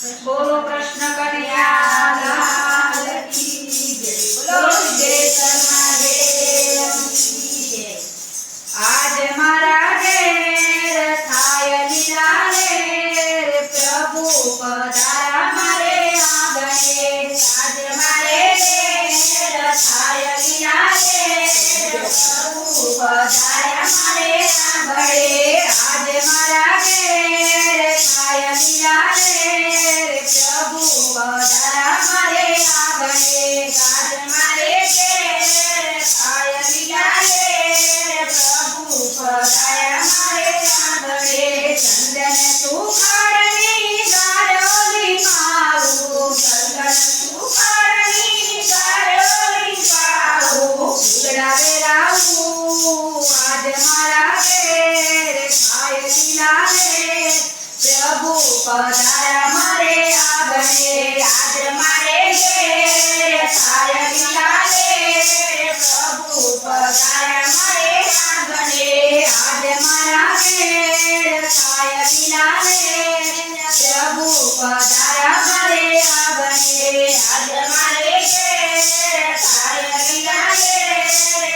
बोलो कृष्ण कन्हैया लाल की जय। बोलो सिद्धेश्वर महादेव की जय। आज मारा घेर थाय लीला रे प्रभु पधारा मारे आंगणे। आज मारे घेर थाय लीला रे प्रभु पधारा मारे आंगणे। आज मारा घेर थाय लीला रे प्रभु पधारा मारे आंगणे। आज मारे घेर थाय लीला रे प्रभु पधारा मारे आंगणे। चंदन सुखाड़नी गारोली पाऊं, चंदन सुखाड़नी गारोली पाऊं। फूलड़ा वेराऊं आज मारा घेर थाय लीला रे प्रभु पधारा मारे आंगणे। आज मारे घेर थाय लीला रे प्रभु पधारा मारे आंगणे। आज मारा घेर थाय लीला रे प्रभु पधारा मारे आंगणे। आज मारे घेर थाय लीला रे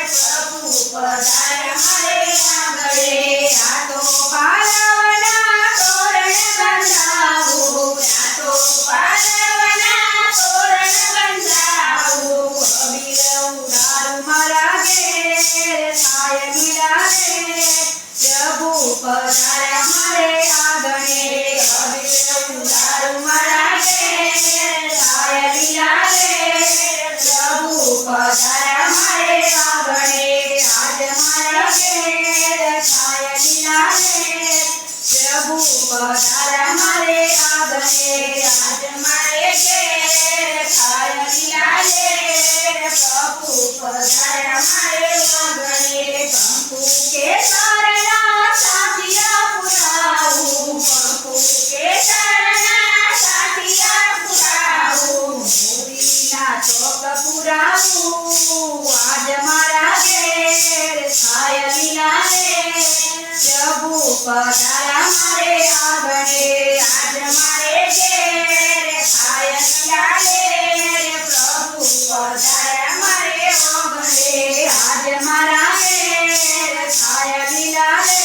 प्रभु पधारा मारे आंगणे। आ तो पालवना तोरण बंधाऊं, आ तो पालवना तोरण बंधाऊं। अबीर उडारू मारा घेर थाय लीला रे प्रभु पधारा मारे आंगणे। अबीर उडारू मारा घेर थाय लीला रे प्रभु पधारा मारे आंगणे। आज मारा घेर थाय लीला रे प्रभु पधारा मारे आंगणे। आज मारे घेर थाय लीला रे प्रभु पधारा मारे आंगणे। कंकु के तारणा साथिया पुराऊं, कंकु के तारणा साथिया पुराऊं। मोतीना चौक पुराऊं आज मारा घेर थाय लीला रे प्रभु पधारा मारे आंगणे। आज मारे घेर थाय लीला रे प्रभु पधारा मारे आंगणे। आज मारा घेर थाय लीला रे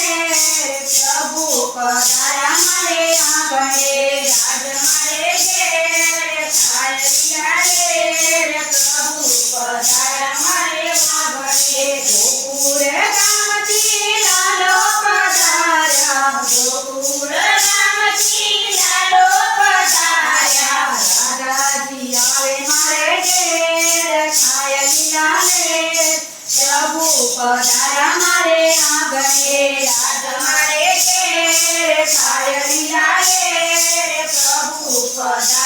प्रभु पधारा मारे आंगणे। आज मारे घेर थाय लीला रे प्रभु पधारा मारे आंगणे। गोकुळ गामथी लालो पधार्या, गोकुळ गामथी लालो पधार्या। राजाजी आवे मारे घेर थाय लीला रे प्रभु पधारा मारे आंगणे। आज मारे घेर थाय लीला रे प्रभु पधारा